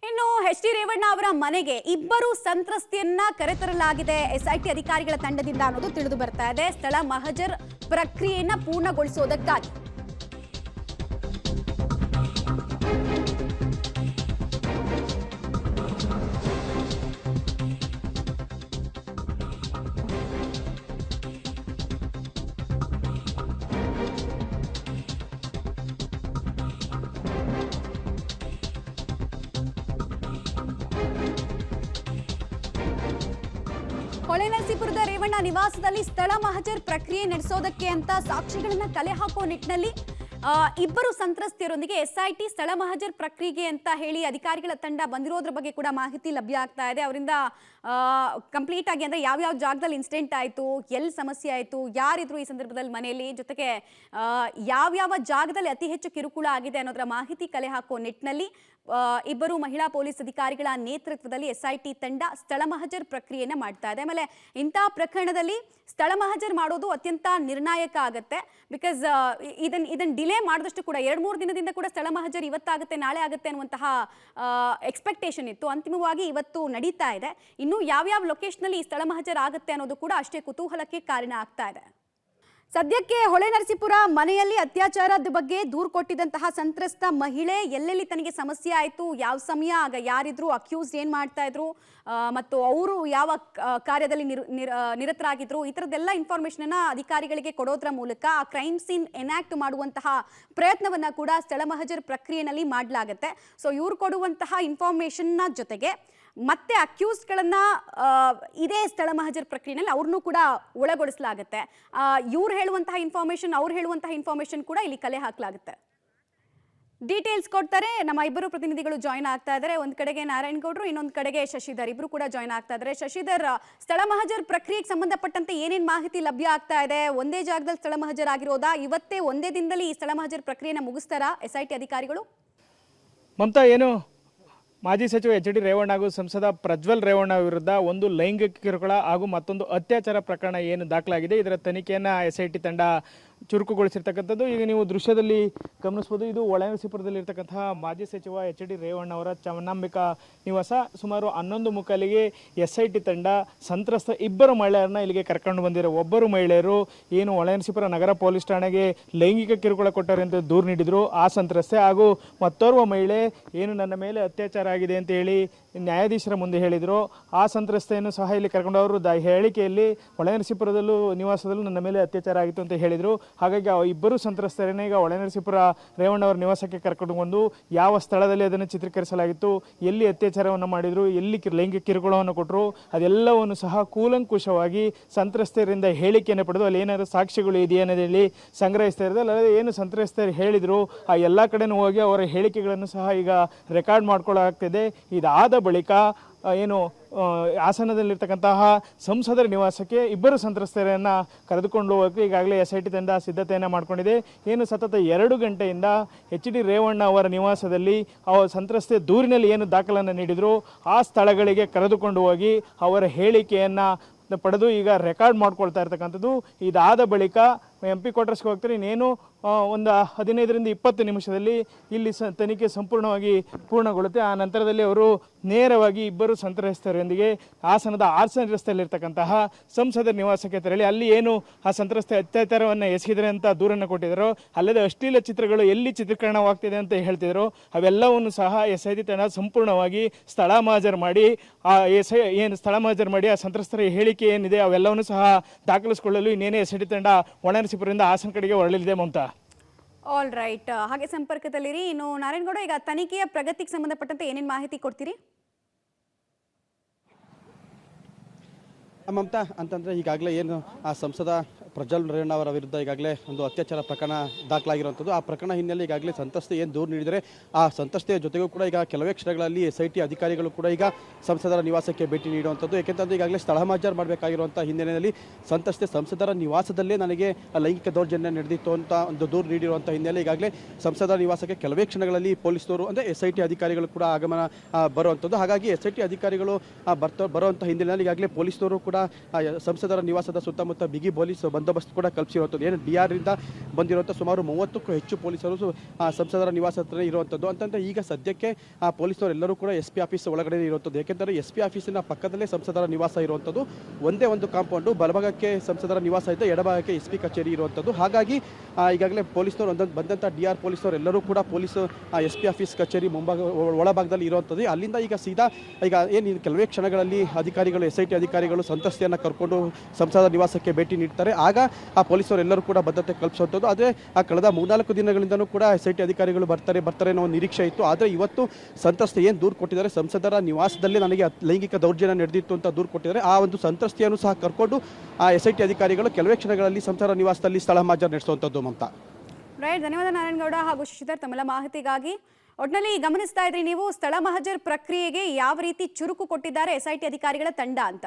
ಇನ್ನು ಎಚ್.ಡಿ. ರೇವಣ್ಣ ಅವರ ಮನೆಗೆ ಇಬ್ಬರು ಸಂತ್ರಸ್ತೆಯನ್ನ ಕರೆತರಲಾಗಿದೆ ಎಸ್ಐಟಿ ಅಧಿಕಾರಿಗಳ ತಂಡದಿಂದ ಅನ್ನೋದು ತಿಳಿದು ಬರ್ತಾ ಇದೆ. ಸ್ಥಳ ಮಹಜರ್ ಪ್ರಕ್ರಿಯೆಯನ್ನ ಪೂರ್ಣಗೊಳಿಸೋದಕ್ಕಾಗಿ ಹೊಳೆನರಸೀಪುರದ ರೇವಣ್ಣ ನಿವಾಸದಲ್ಲಿ ಸ್ಥಳ ಮಹಜರ್ ಪ್ರಕ್ರಿಯೆ ನಡೆಸೋದಕ್ಕೆ ಅಂತ ಸಾಕ್ಷಿಗಳನ್ನ ಕಲೆ ಹಾಕೋ ನಿಟ್ಟಿನಲ್ಲಿ ಇಬ್ಬರು ಸಂತ್ರಸ್ತೆಯರೊಂದಿಗೆ ಎಸ್ಐಟಿ ಸ್ಥಳ ಮಹಜರ್ ಪ್ರಕ್ರಿಯೆಗೆ ಅಂತ ಹೇಳಿ ಅಧಿಕಾರಿಗಳ ತಂಡ ಬಂದಿರೋದ್ರ ಬಗ್ಗೆ ಕೂಡ ಮಾಹಿತಿ ಲಭ್ಯ ಆಗ್ತಾ ಇದೆ. ಅವರಿಂದ ಕಂಪ್ಲೀಟ್ ಆಗಿ ಅಂದ್ರೆ ಯಾವ ಜಾಗದಲ್ಲಿ ಇನ್ಸಿಡೆಂಟ್ ಆಯಿತು, ಎಲ್ಲಿ ಸಮಸ್ಯೆ ಆಯಿತು, ಯಾರಿದ್ರು ಈ ಸಂದರ್ಭದಲ್ಲಿ ಮನೆಯಲ್ಲಿ, ಜೊತೆಗೆ ಯಾವ ಜಾಗದಲ್ಲಿ ಅತಿ ಹೆಚ್ಚು ಕಿರುಕುಳ ಆಗಿದೆ ಅನ್ನೋದರ ಮಾಹಿತಿ ಕಲೆ ಹಾಕೋ ನಿಟ್ಟಿನಲ್ಲಿ ಇಬ್ಬರು ಮಹಿಳಾ ಪೊಲೀಸ್ ಅಧಿಕಾರಿಗಳ ನೇತೃತ್ವದಲ್ಲಿ ಎಸ್ಐಟಿ ತಂಡ ಸ್ಥಳ ಮಹಜರ್ ಪ್ರಕ್ರಿಯೆಯನ್ನ ಮಾಡ್ತಾ ಇದೆ. ಆಮೇಲೆ ಇಂತಹ ಪ್ರಕರಣದಲ್ಲಿ ಸ್ಥಳ ಮಹಜರ್ ಮಾಡೋದು ಅತ್ಯಂತ ನಿರ್ಣಾಯಕ ಆಗುತ್ತೆ. ಬಿಕಾಸ್ ಇದನ್ನ ಡಿಲೇ ಮಾಡಿದಷ್ಟು ಕೂಡ 2-3 ದಿನದಿಂದ ಕೂಡ ಸ್ಥಳ ಮಹಜರ್ ಇವತ್ತಾಗುತ್ತೆ ನಾಳೆ ಆಗುತ್ತೆ ಅನ್ನುವಂತಹ ಎಕ್ಸ್ಪೆಕ್ಟೇಷನ್ ಇತ್ತು. ಅಂತಿಮವಾಗಿ ಇವತ್ತು ನಡೀತಾ ಇದೆ. ಇನ್ನು ಯಾವ್ಯಾವ ಲೊಕೇಶನ್ ಈ ಸ್ಥಳ ಮಹಜರ್ ಆಗುತ್ತೆ ಅನ್ನೋದು ಕೂಡ ಅಷ್ಟೇ ಕುತೂಹಲಕ್ಕೆ ಕಾರಣ ಆಗ್ತಾ ಇದೆ. ಸದ್ಯಕ್ಕೆ ಹೊಳೆನರಸೀಪುರ ಮನೆಯಲ್ಲಿ ಅತ್ಯಾಚಾರದ ಬಗ್ಗೆ ದೂರು ಕೊಟ್ಟಿದ್ದಂತಹ ಸಂತ್ರಸ್ತ ಮಹಿಳೆ ಎಲ್ಲೆಲ್ಲಿ ತನಗೆ ಸಮಸ್ಯೆ ಆಯಿತು, ಯಾವ ಸಮಯ, ಆಗ ಯಾರಿದ್ರು, ಅಕ್ಯೂಸ್ ಏನ್ ಮಾಡ್ತಾ ಇದ್ರು, ಮತ್ತು ಅವರು ಯಾವ ಕಾರ್ಯದಲ್ಲಿ ನಿರತರಾಗಿದ್ರು, ಈ ಥರದ್ದೆಲ್ಲ ಇನ್ಫಾರ್ಮೇಷನ್ ಅನ್ನ ಅಧಿಕಾರಿಗಳಿಗೆ ಕೊಡೋದ್ರ ಮೂಲಕ ಆ ಕ್ರೈಮ್ ಸೀನ್ ಎನಾಕ್ಟ್ ಮಾಡುವಂತಹ ಪ್ರಯತ್ನವನ್ನ ಕೂಡ ಸ್ಥಳ ಮಹಜರ್ ಪ್ರಕ್ರಿಯೆಯಲ್ಲಿ ಮಾಡಲಾಗುತ್ತೆ. ಸೊ ಇವ್ರು ಕೊಡುವಂತಹ ಇನ್ಫಾರ್ಮೇಷನ್ನ ಜೊತೆಗೆ ಮತ್ತೆ ಅಕ್ಯೂಸ್ಗಳನ್ನ ಇದೇ ಸ್ಥಳ ಮಹಜರ್ ಪ್ರಕ್ರಿಯೆಯಲ್ಲಿ ಅವ್ರನ್ನೂ ಕೂಡ ಒಳಗೊಳಿಸಲಾಗುತ್ತೆ. ಇವ್ರು ಹೇಳುವಂತಹ ಇನ್ಫಾರ್ಮೇಷನ್, ಅವ್ರು ಹೇಳುವಂತಹ ಇನ್ಫಾರ್ಮೇಷನ್ ಕೂಡ ಇಲ್ಲಿ ಕಲೆ ಹಾಕಲಾಗುತ್ತೆ. ಡೀಟೇಲ್ಸ್ ಕೊಡ್ತಾರೆ ನಮ್ಮ ಇಬ್ಬರು ಪ್ರತಿನಿಧಿಗಳು ಜಾಯ್ನ್ ಆಗ್ತಾ ಇದ್ದಾರೆ. ಒಂದ್ ಕಡೆಗೆ ನಾರಾಯಣಗೌಡರು, ಇನ್ನೊಂದು ಕಡೆಗೆ ಶಶಿಧರ್, ಇಬ್ರು ಕೂಡ ಜಾಯ್ನ್ ಆಗ್ತಾ ಇದ್ದಾರೆ. ಶಶಿಧರ್, ಸ್ಥಳ ಮಹಜರ್ ಪ್ರಕ್ರಿಯೆಗೆ ಸಂಬಂಧಪಟ್ಟಂತೆ ಏನೇನ್ ಮಾಹಿತಿ ಲಭ್ಯ ಆಗ್ತಾ ಇದೆ? ಒಂದೇ ಜಾಗದಲ್ಲಿ ಸ್ಥಳ ಮಹಜರ್ ಆಗಿರೋದಾ? ಇವತ್ತೇ ಒಂದೇ ದಿನದಲ್ಲಿ ಈ ಸ್ಥಳ ಮಹಜರ್ ಪ್ರಕ್ರಿಯೆನ ಮುಗಿಸ್ತಾರಾ ಎಸ್ಐಟಿ ಅಧಿಕಾರಿಗಳು? ಮಮತಾ, ಏನು ಮಾಜಿ ಸಚಿವ ಎಚ್.ಡಿ. ರೇವಣ್ಣ ಹಾಗೂ ಸಂಸದ ಪ್ರಜ್ವಲ್ ರೇವಣ್ಣ ವಿರುದ್ಧ ಒಂದು ಲೈಂಗಿಕ ಕಿರುಕುಳ ಹಾಗೂ ಮತ್ತೊಂದು ಅತ್ಯಾಚಾರ ಪ್ರಕರಣ ಏನು ದಾಖಲಾಗಿದೆ, ಇದರ ತನಿಖೆಯನ್ನು ಎಸ್ಐಟಿ ತಂಡ ಚುರುಕುಗೊಳಿಸಿರ್ತಕ್ಕಂಥದ್ದು. ಈಗ ನೀವು ದೃಶ್ಯದಲ್ಲಿ ಗಮನಿಸಬಹುದು, ಇದು ಹೊಳೆನರಸೀಪುರದಲ್ಲಿರ್ತಕ್ಕಂತಹ ಮಾಜಿ ಸಚಿವ ಎಚ್.ಡಿ. ರೇವಣ್ಣ ಅವರ ಚನ್ನಂಬಿಕಾ ನಿವಾಸ. ಸುಮಾರು 11:30ಗೆ ಎಸ್ಐಟಿ ತಂಡ ಸಂತ್ರಸ್ತ ಇಬ್ಬರು ಮಹಿಳೆಯರನ್ನ ಇಲ್ಲಿಗೆ ಕರ್ಕೊಂಡು ಬಂದಿರೋ. ಒಬ್ಬರು ಮಹಿಳೆಯರು ಏನು ಹೊಳೆನರಸೀಪುರ ನಗರ ಪೊಲೀಸ್ ಠಾಣೆಗೆ ಲೈಂಗಿಕ ಕಿರುಕುಳ ಕೊಟ್ಟರೆ ಅಂತ ದೂರು ನೀಡಿದ್ರು ಆ ಸಂತ್ರಸ್ತೆ, ಹಾಗೂ ಮತ್ತೋರ್ವ ಮಹಿಳೆ ಏನು ನನ್ನ ಮೇಲೆ ಅತ್ಯಾಚಾರ ಆಗಿದೆ ಅಂತ ಹೇಳಿ ನ್ಯಾಯಾಧೀಶರ ಮುಂದೆ ಹೇಳಿದರು. ಆ ಸಂತ್ರಸ್ತೆಯನ್ನು ಸಹ ಇಲ್ಲಿ ಕರ್ಕೊಂಡು ಅವರು ಹೇಳಿಕೆಯಲ್ಲಿ ಹೊಳೆನರಸೀಪುರದಲ್ಲೂ ನಿವಾಸದಲ್ಲೂ ನನ್ನ ಮೇಲೆ ಅತ್ಯಾಚಾರ ಆಗಿತ್ತು ಅಂತ ಹೇಳಿದರು. ಹಾಗಾಗಿ ಇಬ್ಬರು ಸಂತ್ರಸ್ತರನ್ನ ಈಗ ಹೊಳೆನರಸೀಪುರ ರೇವಣ್ಣ ಅವರ ನಿವಾಸಕ್ಕೆ ಕರ್ಕೊಂಡು ಬಂದು ಯಾವ ಸ್ಥಳದಲ್ಲಿ ಅದನ್ನು ಚಿತ್ರೀಕರಿಸಲಾಗಿತ್ತು, ಎಲ್ಲಿ ಅತ್ಯಾಚಾರವನ್ನು ಮಾಡಿದರು, ಎಲ್ಲಿ ಲೈಂಗಿಕ ಕಿರುಕುಳವನ್ನು ಕೊಟ್ಟರು, ಅದೆಲ್ಲವನ್ನು ಸಹ ಕೂಲಂಕುಷವಾಗಿ ಸಂತ್ರಸ್ತರಿಂದ ಹೇಳಿಕೆಯನ್ನು ಪಡೆದು ಅಲ್ಲಿ ಏನಾದರೂ ಸಾಕ್ಷಿಗಳು ಇದೆಯಾ ಅನ್ನೋದೇಳಿ ಸಂಗ್ರಹಿಸ್ತಾ ಇರೋದು. ಅಲ್ಲದೆ ಏನು ಸಂತ್ರಸ್ತರು ಹೇಳಿದರು ಆ ಎಲ್ಲ ಕಡೆನೂ ಹೋಗಿ ಅವರ ಹೇಳಿಕೆಗಳನ್ನು ಸಹ ಈಗ ರೆಕಾರ್ಡ್ ಮಾಡ್ಕೊಳ್ಳಾಗ್ತಿದೆ. ಇದಾದ ಬಳಿಕ ಏನು ಹಾಸನದಲ್ಲಿರ್ತಕ್ಕಂತಹ ಸಂಸದರ ನಿವಾಸಕ್ಕೆ ಇಬ್ಬರು ಸಂತ್ರಸ್ತರನ್ನು ಕರೆದುಕೊಂಡು ಹೋಗೋಕ್ಕೆ ಈಗಾಗಲೇ ಎಸ್ಐಟಿ ತಂಡ ಸಿದ್ಧತೆಯನ್ನು ಮಾಡಿಕೊಂಡಿದೆ. ಏನು ಸತತ 2 ಗಂಟೆಯಿಂದ ಎಚ್.ಡಿ. ರೇವಣ್ಣ ಅವರ ನಿವಾಸದಲ್ಲಿ ಸಂತ್ರಸ್ತೆ ದೂರಿನಲ್ಲಿ ಏನು ದಾಖಲನ್ನು ನೀಡಿದರು ಆ ಸ್ಥಳಗಳಿಗೆ ಕರೆದುಕೊಂಡು ಹೋಗಿ ಅವರ ಹೇಳಿಕೆಯನ್ನು ಪಡೆದು ಈಗ ರೆಕಾರ್ಡ್ ಮಾಡ್ಕೊಳ್ತಾ ಇರ್ತಕ್ಕಂಥದ್ದು. ಇದಾದ ಬಳಿಕ MP ಕ್ವಾರ್ಟರ್ಸ್ಗೆ ಹೋಗ್ತಾರೆ. ಇನ್ನೇನು ಒಂದು 15ರಿಂದ 20 ನಿಮಿಷದಲ್ಲಿ ಇಲ್ಲಿ ತನಿಖೆ ಸಂಪೂರ್ಣವಾಗಿ ಪೂರ್ಣಗೊಳ್ಳುತ್ತೆ. ಆ ನಂತರದಲ್ಲಿ ಅವರು ನೇರವಾಗಿ ಇಬ್ಬರು ಸಂತ್ರಸ್ತರೊಂದಿಗೆ ಹಾಸನದ ಆರ್ಸನ್ ರಸ್ತೆಯಲ್ಲಿರ್ತಕ್ಕಂತಹ ಸಂಸದರ ನಿವಾಸಕ್ಕೆ ತೆರಳಿ ಅಲ್ಲಿ ಏನು ಆ ಸಂತ್ರಸ್ತೆ ಅತ್ಯಾಚಾರವನ್ನು ಎಸಗಿದರೆ ಅಂತ ದೂರನ್ನು ಕೊಟ್ಟಿದ್ದರು, ಅಲ್ಲದೆ ಅಶ್ಲೀಲ ಚಿತ್ರಗಳು ಎಲ್ಲಿ ಚಿತ್ರೀಕರಣವಾಗ್ತಿದೆ ಅಂತ ಹೇಳ್ತಿದ್ರು, ಅವೆಲ್ಲವನ್ನು ಸಹ ಎಸ್ಐಟಿ ತಂಡ ಸಂಪೂರ್ಣವಾಗಿ ಸ್ಥಳ ಮಹಜರ್ ಮಾಡಿ ಸ್ಥಳ ಮಹಜರ್ ಮಾಡಿ ಆ ಸಂತ್ರಸ್ತರ ಹೇಳಿಕೆ ಏನಿದೆ ಅವೆಲ್ಲವನ್ನು ಸಹ ದಾಖಲಿಸಿಕೊಳ್ಳಲು ಇನ್ನೇನೇ ಎಸ್ಐಟಿ ತಂಡ ಹೊಳೆನರಸೀಪುರದಿಂದ ಹಾಸನ ಕಡೆಗೆ ಹೊರಡಲಿದೆ. ಮಮತಾ, ಆಲ್ ರೈಟ್, ಹಾಗೆ ಸಂಪರ್ಕದಲ್ಲಿರಿ. ಇನ್ನು ನಾರಾಯಣಗೌಡ, ಈಗ ತನಿಖೆಯ ಪ್ರಗತಿಗೆ ಸಂಬಂಧಪಟ್ಟಂತೆ ಏನೇನು ಮಾಹಿತಿ ಕೊಡ್ತೀರಿ? ಮಮತಾ, ಅಂತಂದರೆ ಈಗಾಗಲೇ ಏನು ಆ ಸಂಸದ ಪ್ರಜ್ವಲ್ ರೇವಣ್ಣ ಅವರ ವಿರುದ್ಧ ಈಗಾಗಲೇ ಒಂದು ಅತ್ಯಾಚಾರ ಪ್ರಕರಣ ದಾಖಲಾಗಿರುವಂಥದ್ದು. ಆ ಪ್ರಕರಣ ಹಿನ್ನೆಲೆ ಈಗಾಗಲೇ ಸಂತ್ರಸ್ತೆ ಏನು ದೂರು ನೀಡಿದರೆ ಆ ಸಂತ್ರಸ್ತೆಯ ಜೊತೆಗೂ ಕೂಡ ಈಗ ಕೆಲವೇ ಕ್ಷಣಗಳಲ್ಲಿ ಎಸ್ಐಟಿ ಅಧಿಕಾರಿಗಳು ಕೂಡ ಈಗ ಸಂಸದರ ನಿವಾಸಕ್ಕೆ ಭೇಟಿ ನೀಡುವಂಥದ್ದು. ಏಕೆಂತಂದರೆ ಈಗಾಗಲೇ ಸ್ಥಳ ಮಹಜರ್ ಮಾಡಬೇಕಾಗಿರುವಂಥ ಹಿನ್ನೆಲೆಯಲ್ಲಿ ಸಂತ್ರಸ್ತೆ ಸಂಸದರ ನಿವಾಸದಲ್ಲೇ ನನಗೆ ಲೈಂಗಿಕ ದೌರ್ಜನ್ಯ ನಡೆದಿತ್ತು ಅಂತ ಒಂದು ದೂರು ನೀಡಿರುವಂಥ ಹಿನ್ನೆಲೆ ಈಗಾಗಲೇ ಸಂಸದರ ನಿವಾಸಕ್ಕೆ ಕೆಲವೇ ಕ್ಷಣಗಳಲ್ಲಿ ಪೊಲೀಸರು ಅಂದರೆ ಎಸ್ಐಟಿ ಅಧಿಕಾರಿಗಳು ಕೂಡ ಆಗಮನ ಬರುವಂಥದ್ದು. ಹಾಗಾಗಿ ಎಸ್ಐಟಿ ಅಧಿಕಾರಿಗಳು ಬರುವಂಥ ಹಿನ್ನೆಲೆಯಲ್ಲಿ ಈಗಾಗಲೇ ಪೊಲೀಸರು ಕೂಡ ಸಂಸದರ ನಿವಾಸದ ಸುತ್ತಮುತ್ತ ಬಿಗಿ ಪೊಲೀಸ್ ಬಂದೋಬಸ್ತ್ ಕೂಡ ಕಲ್ಪಿಸಿರುವಂಥದ್ದು. ಏನು ಡಿ ಆರ್ ಇಂದ ಬಂದಿರುವಂಥ ಸುಮಾರು 30ಕ್ಕೂ ಹೆಚ್ಚು ಪೊಲೀಸರು ಸಂಸದರ ನಿವಾಸ ಹತ್ರ ಇರುವಂಥದ್ದು. ಅಂತಂದರೆ ಈಗ ಸದ್ಯಕ್ಕೆ ಆ ಪೊಲೀಸರು ಕೂಡ ಎಸ್ ಪಿ ಆಫೀಸ್ ಒಳಗಡೆ ಇರುವಂಥದ್ದು. ಯಾಕೆಂದರೆ ಎಸ್ ಪಿ ಆಫೀಸಿನ ಪಕ್ಕದಲ್ಲೇ ಸಂಸದರ ನಿವಾಸ ಇರುವಂಥದ್ದು. ಒಂದೇ ಒಂದು ಕಾಂಪೌಂಡು, ಬಲಭಾಗಕ್ಕೆ ಸಂಸದರ ನಿವಾಸ ಇದೆ, ಎಡಭಾಗಕ್ಕೆ ಎಸ್ ಪಿ ಕಚೇರಿ ಇರುವಂಥದ್ದು. ಹಾಗಾಗಿ ಈಗಾಗಲೇ ಪೊಲೀಸರು ಬಂದಂಥ ಡಿ ಆರ್ ಪೊಲೀಸರು ಎಲ್ಲರೂ ಕೂಡ ಎಸ್ ಪಿ ಆಫೀಸ್ ಕಚೇರಿ ಒಳಭಾಗದಲ್ಲಿ ಇರುವಂಥದ್ದು. ಅಲ್ಲಿಂದ ಈಗ ಸೀದಾ ಈಗ ಏನು ಕೆಲವೇ ಕ್ಷಣಗಳಲ್ಲಿ ಅಧಿಕಾರಿಗಳು SIT ಅಧಿಕಾರಿಗಳು ಸಂತ್ರಸ್ತೆಯನ್ನು ಕರ್ಕೊಂಡು ಸಂಸದರ ನಿವಾಸಕ್ಕೆ ಭೇಟಿ ನೀಡ್ತಾರೆ. ಆಗ ಆ ಪೊಲೀಸರು ಎಲ್ಲರೂ ಕೂಡ ಬದ್ಧತೆ ಕಲ್ಪಿಸುವಂಥದ್ದು. ಆದರೆ ಕಳೆದ 3-4 ದಿನಗಳಿಂದಲೂ ಕೂಡ SIT ಅಧಿಕಾರಿಗಳು ಬರ್ತಾರೆ ಅನ್ನೋ ನಿರೀಕ್ಷೆ ಇತ್ತು. ಆದರೆ ಇವತ್ತು ಸಂತ್ರಸ್ತೆ ಏನು ದೂರು ಕೊಟ್ಟಿದ್ದಾರೆ, ಸಂಸದರ ನಿವಾಸದಲ್ಲಿ ನನಗೆ ಲೈಂಗಿಕ ದೌರ್ಜನ್ಯ ನಡೆದಿತ್ತು ಅಂತ ದೂರು ಕೊಟ್ಟಿದ್ದಾರೆ. ಆ ಒಂದು ಸಂತ್ರಸ್ತೆಯನ್ನು ಸಹ ಕರ್ಕೊಂಡು ಆ SIT ಅಧಿಕಾರಿಗಳು ಕೆಲವೇ ಕ್ಷಣಗಳಲ್ಲಿ ಸಂಸದರ ನಿವಾಸದಲ್ಲಿ ಸ್ಥಳ ಮಹಾಜರು ನಡೆಸುವಂಥದ್ದು. ಮಮತಾ. ರೈಟ್, ಧನ್ಯವಾದ ನಾರಾಯಣಗೌಡ ಹಾಗೂ ಶಶಿಧರ್ ತಮ್ಮೆಲ್ಲ ಮಾಹಿತಿಗಾಗಿ. ಒಟ್ಟಿನಲ್ಲಿ ಗಮನಿಸ್ತಾ ಇದ್ರಿ ನೀವು ಸ್ಥಳ ಮಹಜರ್ ಪ್ರಕ್ರಿಯೆಗೆ ಯಾವ ರೀತಿ ಚುರುಕು ಕೊಟ್ಟಿದ್ದಾರೆ SIT ಅಧಿಕಾರಿಗಳ ತಂಡ ಅಂತ.